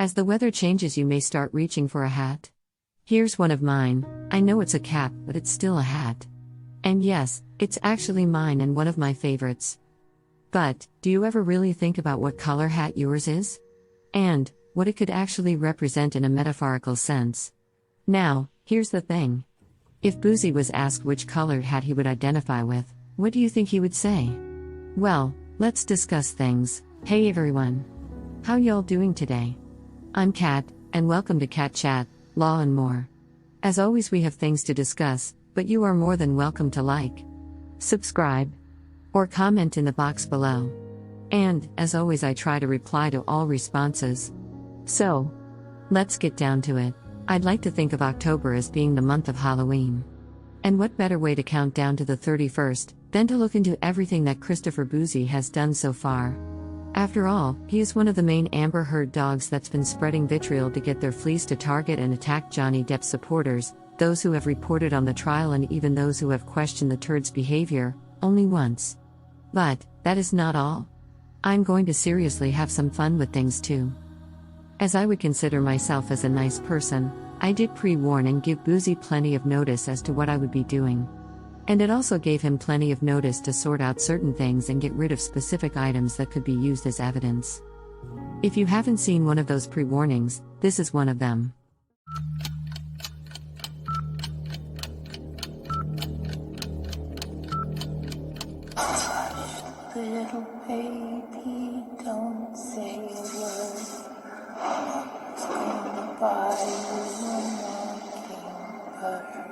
As the weather changes, you may start reaching for a hat. Here's one of mine. I know it's a cap, but it's still a hat. And yes, it's actually mine and one of my favorites. But, do you ever really think about what color hat yours is? And, what it could actually represent in a metaphorical sense? Now, here's the thing. If Boozy was asked which colored hat he would identify with, what do you think he would say? Well, let's discuss things. Hey everyone. How y'all doing today? I'm Kat, and welcome to Cat Chat, Law and More. As always, we have things to discuss, but you are more than welcome to like, subscribe, or comment in the box below. And, as always, I try to reply to all responses. So, let's get down to it. I'd like to think of October as being the month of Halloween. And what better way to count down to the 31st than to look into everything that Christopher Boozy has done so far? After all, he is one of the main Amber Heard dogs that's been spreading vitriol to get their fleas to target and attack Johnny Depp supporters, those who have reported on the trial and even those who have questioned the turd's behavior, only once. But, that is not all. I'm going to seriously have some fun with things too. As I would consider myself as a nice person, I did pre-warn and give Boozy plenty of notice as to what I would be doing. And it also gave him plenty of notice to sort out certain things and get rid of specific items that could be used as evidence. If you haven't seen one of those pre-warnings, this is one of them. Little baby, don't say a word. Mom's gonna buy you a mockingbird.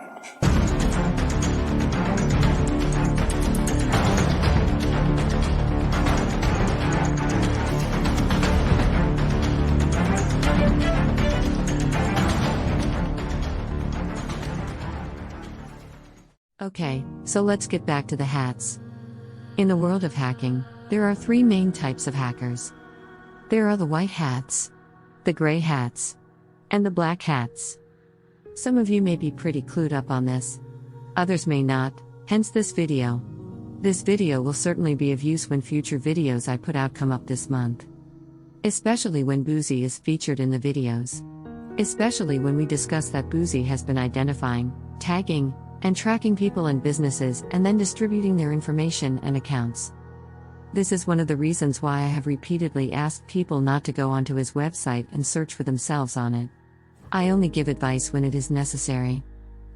Okay, so let's get back to the hats. In the world of hacking, there are three main types of hackers. There are the white hats, the gray hats, and the black hats. Some of you may be pretty clued up on this. Others may not, hence this video. This video will certainly be of use when future videos I put out come up this month. Especially when Boozy is featured in the videos. Especially when we discuss that Boozy has been identifying, tagging, and tracking people and businesses and then distributing their information and accounts. This is one of the reasons why I have repeatedly asked people not to go onto his website and search for themselves on it. I only give advice when it is necessary.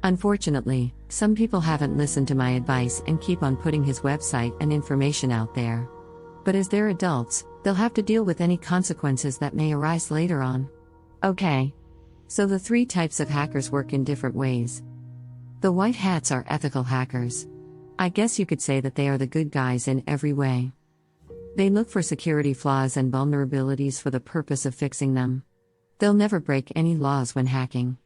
Unfortunately, some people haven't listened to my advice and keep on putting his website and information out there. But as they're adults, they'll have to deal with any consequences that may arise later on. Okay. So the three types of hackers work in different ways. The white hats are ethical hackers. I guess you could say that they are the good guys in every way. They look for security flaws and vulnerabilities for the purpose of fixing them. They'll never break any laws when hacking.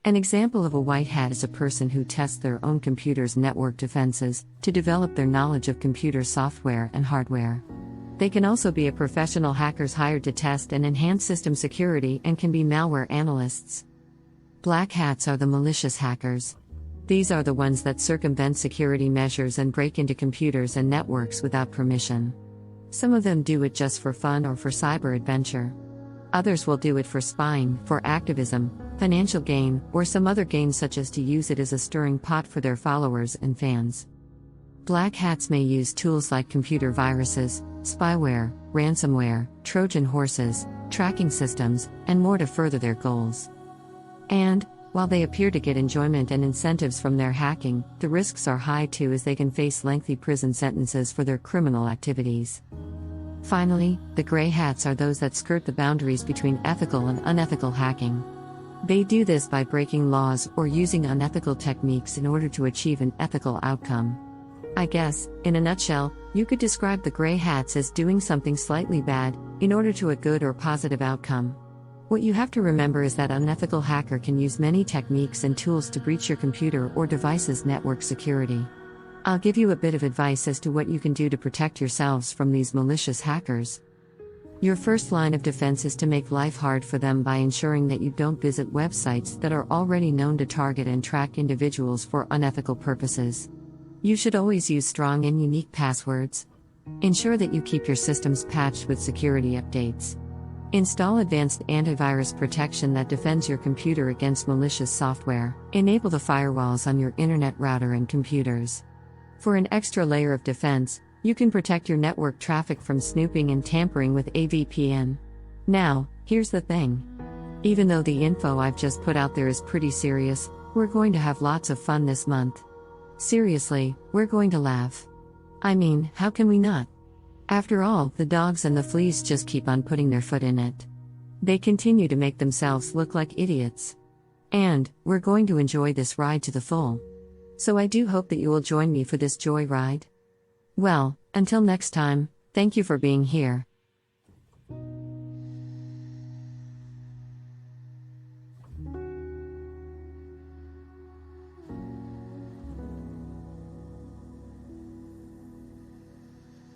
An example of a white hat is a person who tests their own computer's network defenses to develop their knowledge of computer software and hardware. They can also be a professional hackers hired to test and enhance system security and can be malware analysts. Black hats are the malicious hackers. These are the ones that circumvent security measures and break into computers and networks without permission. Some of them do it just for fun or for cyber adventure. Others will do it for spying, for activism, financial gain, or some other gain such as to use it as a stirring pot for their followers and fans. Black hats may use tools like computer viruses, spyware, ransomware, Trojan horses, tracking systems, and more to further their goals. And, while they appear to get enjoyment and incentives from their hacking, the risks are high too, as they can face lengthy prison sentences for their criminal activities. Finally, the gray hats are those that skirt the boundaries between ethical and unethical hacking. They do this by breaking laws or using unethical techniques in order to achieve an ethical outcome. I guess, in a nutshell, you could describe the gray hats as doing something slightly bad in order to a good or positive outcome. What you have to remember is that an unethical hacker can use many techniques and tools to breach your computer or device's network security. I'll give you a bit of advice as to what you can do to protect yourselves from these malicious hackers. Your first line of defense is to make life hard for them by ensuring that you don't visit websites that are already known to target and track individuals for unethical purposes. You should always use strong and unique passwords. Ensure that you keep your systems patched with security updates. Install advanced antivirus protection that defends your computer against malicious software. Enable the firewalls on your internet router and computers. For an extra layer of defense, you can protect your network traffic from snooping and tampering with a VPN. Now, here's the thing. Even though the info I've just put out there is pretty serious, we're going to have lots of fun this month. Seriously, we're going to laugh. I mean, how can we not? After all, the dogs and the fleas just keep on putting their foot in it. They continue to make themselves look like idiots. And, we're going to enjoy this ride to the full. So I do hope that you will join me for this joy ride. Well, until next time, thank you for being here.